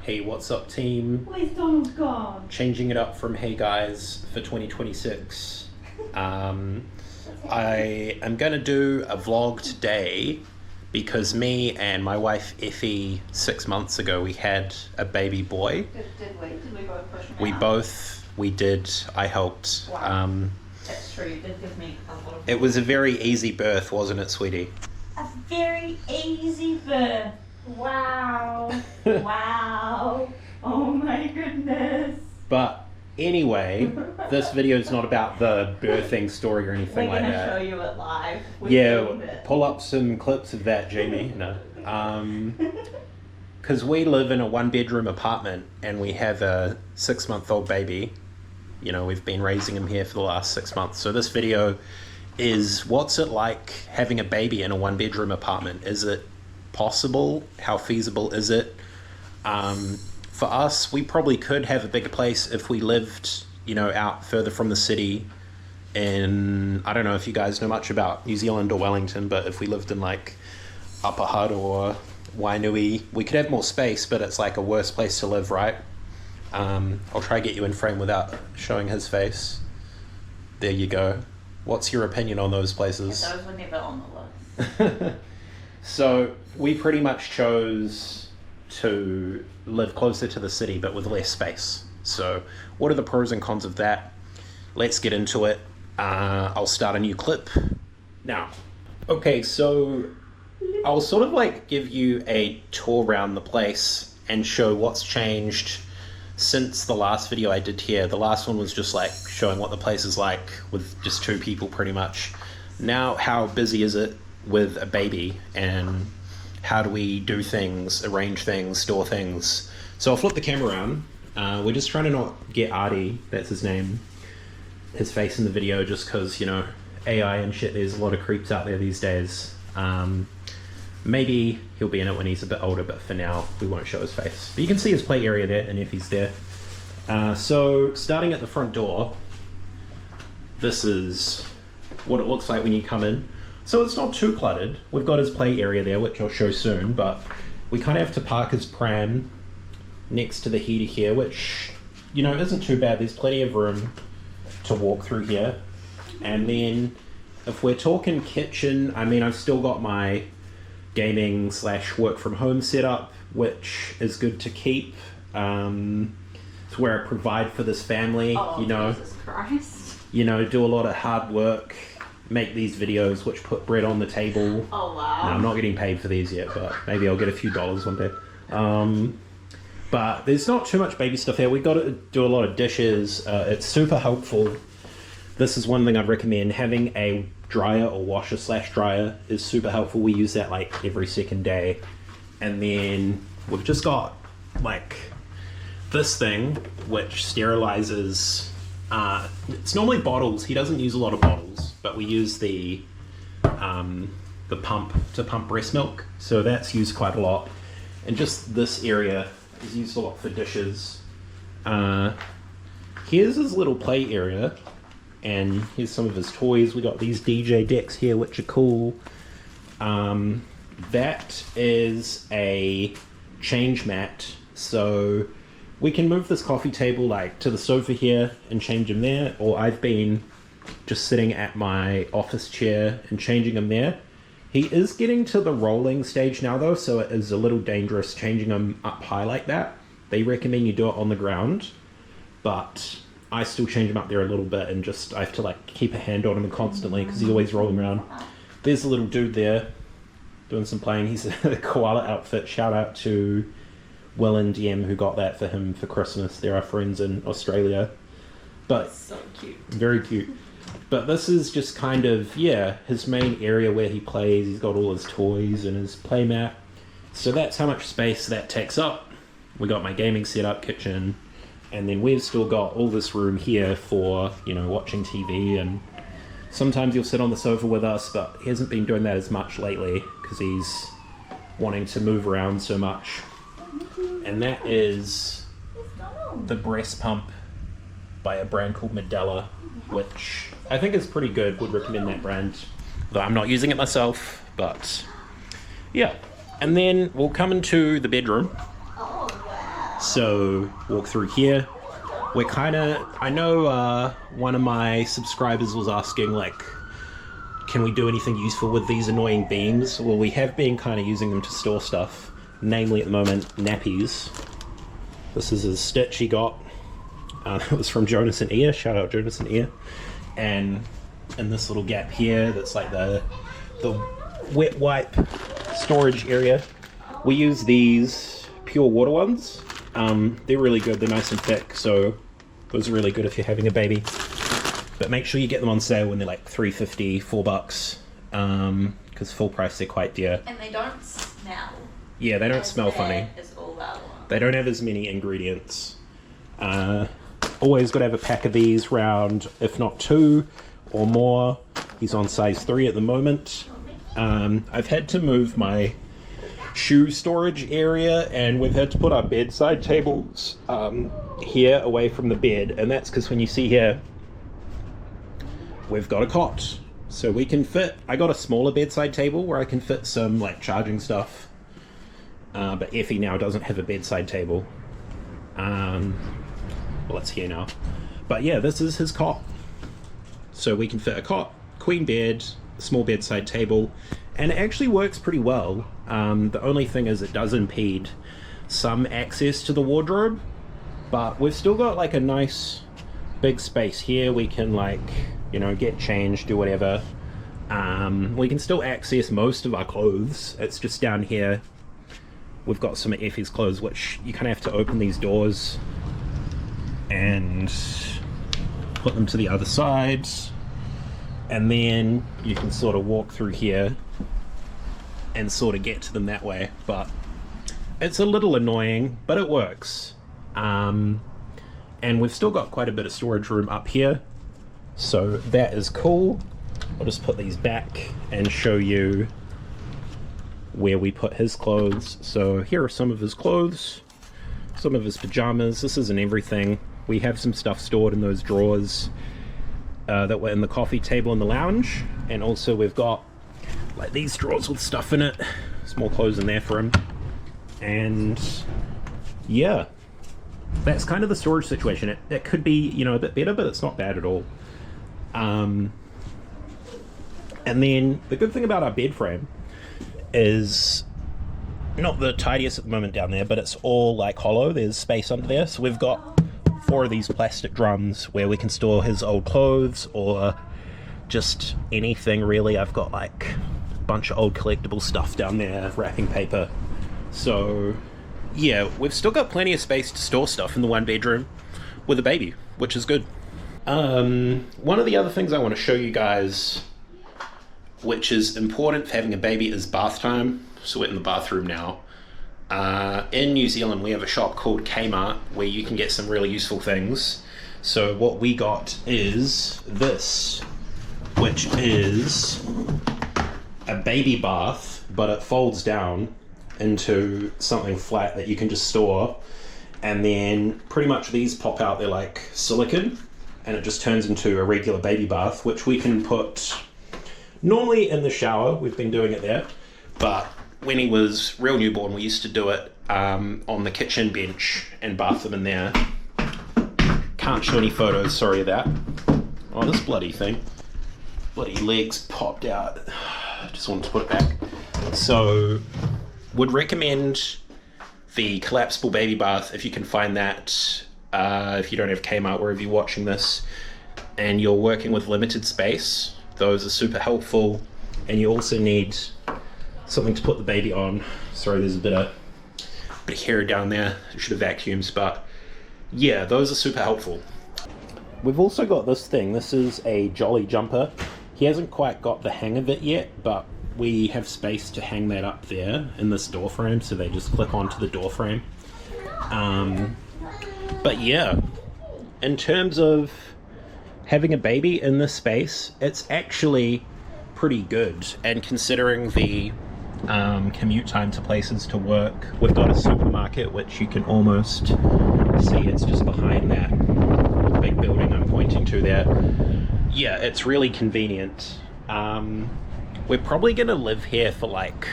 Hey, what's up, team? Where's Donald gone? Changing it up from hey guys for 2026. I am going to do a vlog today because me and my wife Effie 6 months ago we had a baby boy. Did we both push him We did. I helped. Wow. That's true. You did give me a little. It was a very easy birth, wasn't it, sweetie? A very easy birth. Wow. Wow. Oh my goodness. But anyway, this video is not about the birthing story or anything like that. We're going to show you it live. Yeah, pull up some clips of that, Jamie. No. Because we live in a one-bedroom apartment and we have a 6-month-old baby. You know, we've been raising him here for the last 6 months. So this video is what's it like having a baby in a one-bedroom apartment? Is it possible? How feasible is it? For us, we probably could have a bigger place if we lived, you know, out further from the city. In, I don't know if you guys know much about New Zealand or Wellington, but if we lived in like Upper Hutt or Wainui, we could have more space, but it's like a worse place to live, right? I'll try to get you in frame without showing his face. There you go. What's your opinion on those places? Yeah, those were never on the list. So we pretty much chose to live closer to the city but with less space. So what are the pros and cons of that? Let's get into it. I'll start a new clip now. Okay, so I'll sort of like give you a tour around the place and show what's changed since the last video I did here. The last one was just like showing what the place is like with just 2 people pretty much. Now how busy is it with a baby and how do we do things, arrange things, store things. So I'll flip the camera around. We're just trying to not get Artie, that's his name, his face in the video, just because, you know, AI and shit, there's a lot of creeps out there these days. Maybe he'll be in it when he's a bit older, but for now we won't show his face. But you can see his play area there and if he's there. So starting at the front door, this is what it looks like when you come in. So it's not too cluttered. We've got his play area there, which I'll show soon, but we kind of have to park his pram next to the heater here, which, you know, isn't too bad. There's plenty of room to walk through here. And then if we're talking kitchen, I mean, I've still got my gaming / work from home setup, which is good to keep. It's where I provide for this family, you know. Jesus Christ. You know, do a lot of hard work, make these videos which put bread on the table. Oh wow. No, I'm not getting paid for these yet, but maybe I'll get a few dollars one day. But there's not too much baby stuff here. We've got to do a lot of dishes. It's super helpful. This is one thing I'd recommend. Having a dryer or washer / dryer is super helpful. We use that like every second day. And then we've just got like this thing which sterilizes. It's normally bottles. He doesn't use a lot of bottles, but we use the pump to pump breast milk. So that's used quite a lot. And just this area is used a lot for dishes. Here's his little play area. And here's some of his toys. We got these DJ decks here, which are cool. That is a change mat. So we can move this coffee table like to the sofa here and change him there. Or I've been just sitting at my office chair and changing him there. He is getting to the rolling stage now though, so it is a little dangerous changing him up high like that. They recommend you do it on the ground, but I still change him up there a little bit and just, I have to like keep a hand on him constantly because he's always rolling around. There's a little dude there doing some playing. He's a koala outfit. Shout out to Will and DM who got that for him for Christmas. They're our friends in Australia. But So cute. very cute. But this is just kind of, yeah, his main area where he plays. He's got all his toys and his play mat. So that's how much space that takes up. We got my gaming setup, kitchen, and then we've still got all this room here for, you know, watching TV, and sometimes he'll sit on the sofa with us, but he hasn't been doing that as much lately because he's wanting to move around so much. And that is the breast pump by a brand called Medela, which I think is pretty good. Would recommend that brand, though I'm not using it myself, but yeah. And then we'll come into the bedroom. So walk through here. We're kind of, I know one of my subscribers was asking, like, can we do anything useful with these annoying beams? Well, we have been kind of using them to store stuff, namely at the moment nappies. This is a stitch he got. It was from Jonas and Ear. Shout out Jonas and Ear. And in this little gap here, that's like the wet wipe storage area. We use these pure water ones. They're really good. They're nice and thick, so those are really good if you're having a baby. But make sure you get them on sale when they're like $3.50, $4, because full price they're quite dear. And they don't smell. Yeah, they don't smell funny. Is all that one. They don't have as many ingredients. Always got to have a pack of these round, if not 2 or more. He's on size 3 at the moment. I've had to move my shoe storage area, and we've had to put our bedside tables here away from the bed, and that's because when you see here, we've got a cot, so we can fit. I got a smaller bedside table where I can fit some like charging stuff, but Effie now doesn't have a bedside table. Well, it's here now, but yeah, this is his cot, so we can fit a cot, queen bed, small bedside table, and it actually works pretty well. The only thing is it does impede some access to the wardrobe, but we've still got like a nice big space here. We can, like, you know, get changed, do whatever. We can still access most of our clothes. It's just down here we've got some of Effie's clothes, which you kind of have to open these doors and put them to the other sides, and then you can sort of walk through here and sort of get to them that way. But it's a little annoying, but it works. And we've still got quite a bit of storage room up here, so that is cool. I'll just put these back and show you where we put his clothes. So here are some of his clothes, some of his pajamas. This isn't everything. We have some stuff stored in those drawers that were in the coffee table in the lounge, and also we've got like these drawers with stuff in it. Some more clothes in there for him. And yeah, that's kind of the storage situation. It could be, you know, a bit better, but it's not bad at all. And then the good thing about our bed frame is not the tidiest at the moment down there, but it's all like hollow. There's space under there, so we've got 4 of these plastic drums where we can store his old clothes or just anything really. I've got like a bunch of old collectible stuff down there, wrapping paper. So yeah, we've still got plenty of space to store stuff in the 1 bedroom with a baby, which is good. One of the other things I want to show you guys, which is important for having a baby, is bath time. So we're in the bathroom now. In New Zealand, we have a shop called Kmart where you can get some really useful things. So what we got is this, which is a baby bath, but it folds down into something flat that you can just store, and then pretty much these pop out. They're like silicone, and it just turns into a regular baby bath, which we can put normally in the shower. We've been doing it there, but when he was real newborn, we used to do it on the kitchen bench and bath them in there. Can't show any photos, sorry of that. Oh, this bloody thing. Bloody legs popped out. Just wanted to put it back. So, would recommend the collapsible baby bath if you can find that. If you don't have Kmart, wherever you're watching this, and you're working with limited space, those are super helpful. And you also need something to put the baby on. Sorry, there's a bit of hair down there. I should have vacuumed, but yeah, those are super helpful. We've also got this thing. This is a jolly jumper. He hasn't quite got the hang of it yet, but we have space to hang that up there in this door frame, so they just clip onto the door frame. But yeah, in terms of having a baby in this space, it's actually pretty good. And considering the commute time to places to work, we've got a supermarket which you can almost see. It's just behind that big building I'm pointing to there. Yeah, it's really convenient. We're probably gonna live here for like,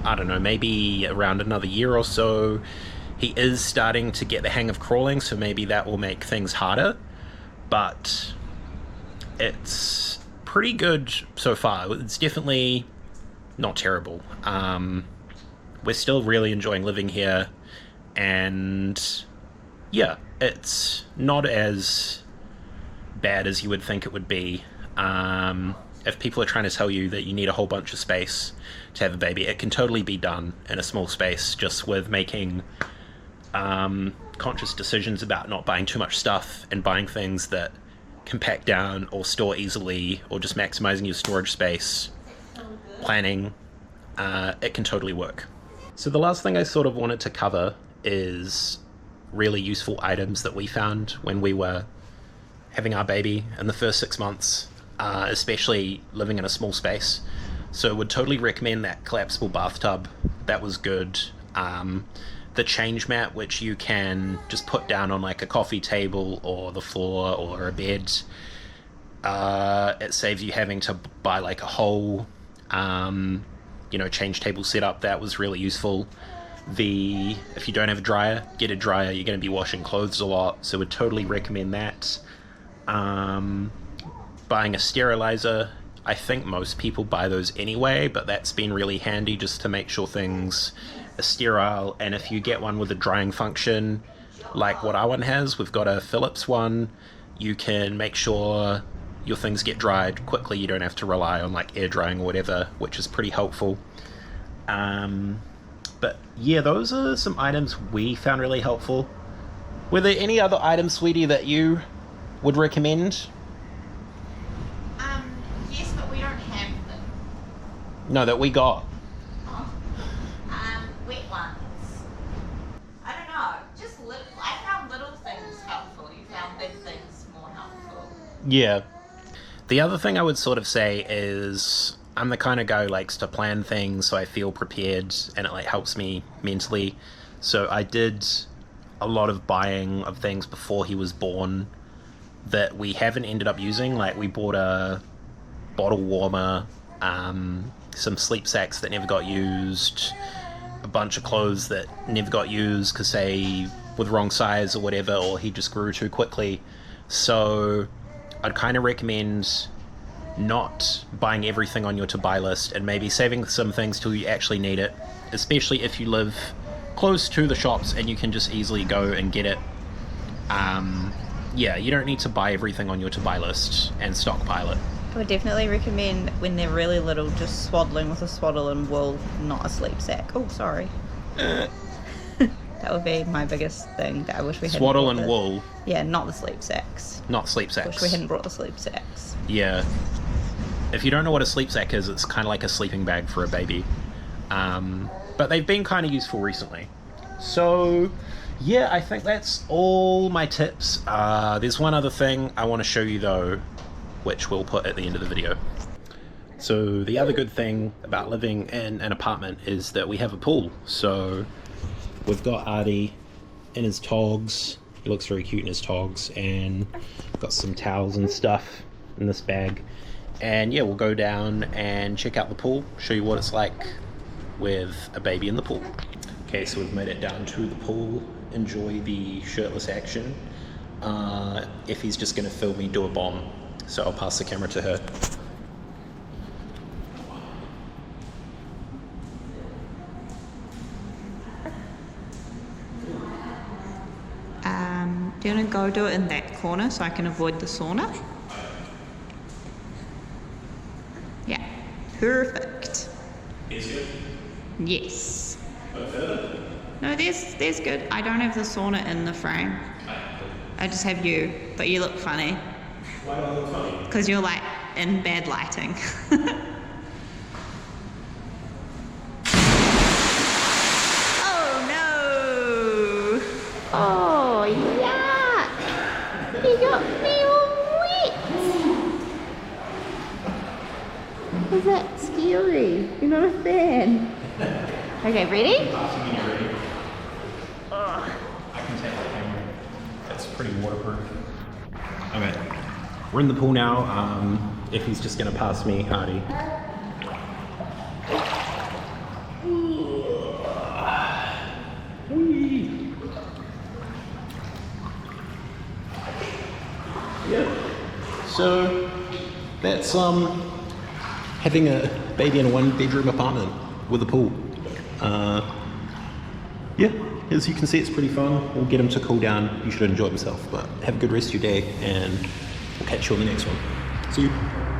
I don't know, maybe around another year or so, He is starting to get the hang of crawling, so maybe that will make things harder, but it's pretty good so far. It's definitely not terrible. We're still really enjoying living here, and yeah, it's not as bad as you would think it would be. If people are trying to tell you that you need a whole bunch of space to have a baby, it can totally be done in a small space, just with making conscious decisions about not buying too much stuff and buying things that can pack down or store easily, or just maximizing your storage space. Planning, it can totally work. So the last thing I sort of wanted to cover is really useful items that we found when we were having our baby in the first 6 months, especially living in a small space. So would totally recommend that collapsible bathtub. That was good. The change mat, which you can just put down on like a coffee table or the floor or a bed. It saves you having to buy like a whole change table setup. That was really useful. If you don't have a dryer, get a dryer. You're going to be washing clothes a lot, so would totally recommend that. Buying a sterilizer, I think most people buy those anyway, but that's been really handy just to make sure things are sterile. And if you get one with a drying function like what our one has, we've got a Philips one, you can make sure your things get dried quickly. You don't have to rely on like air drying or whatever, which is pretty helpful. But yeah, those are some items we found really helpful. Were there any other items, sweetie, that you would recommend? Yes, but we don't have them. No, that we got. Wet ones. I don't know. Just I found little things helpful. You found big things more helpful. Yeah. The other thing I would sort of say is I'm the kind of guy who likes to plan things so I feel prepared, and it like helps me mentally. So I did a lot of buying of things before he was born that we haven't ended up using. Like we bought a bottle warmer, some sleep sacks that never got used, a bunch of clothes that never got used because they were the wrong size or whatever, or he just grew too quickly. So I'd kind of recommend not buying everything on your to-buy list and maybe saving some things till you actually need it, especially if you live close to the shops and you can just easily go and get it. Yeah, you don't need to buy everything on your to-buy list and stockpile it. I would definitely recommend when they're really little just swaddling with a swaddle and wool, not a sleep sack. Oh, sorry. That would be my biggest thing that I wish we had. Swaddle and wool. Yeah, not the sleep sacks. Not sleep sacks. Wish we hadn't brought the sleep sacks. Yeah. If you don't know what a sleep sack is, it's kind of like a sleeping bag for a baby. But they've been kind of useful recently. So yeah, I think that's all my tips. There's one other thing I want to show you though, which we'll put at the end of the video. So the other good thing about living in an apartment is that we have a pool. So we've got Artie in his togs. He looks very cute in his togs, and got some towels and stuff in this bag. And yeah, we'll go down and check out the pool, show you what it's like with a baby in the pool. Okay, so we've made it down to the pool. Enjoy the shirtless action. Effie's just gonna film me do a bomb, so I'll pass the camera to her. Do you want to go do it in that corner so I can avoid the sauna? Yeah, perfect. Is it? Yes. No, there's good. I don't have the sauna in the frame. I just have you, but you look funny. Why do I look funny? Because you're like in bad lighting. Oh no! Oh yuck! You got me all wet. Was that scary? You're not a fan. Okay, ready? I can take the camera. It's pretty waterproof. Okay, we're in the pool now. Effie's just gonna pass me Hardy. so that's having a baby in a 1-bedroom apartment with a pool. Yeah, as you can see, it's pretty fun. We'll get him to cool down. You should enjoy himself, but have a good rest of your day, and we'll catch you on the next one. See you.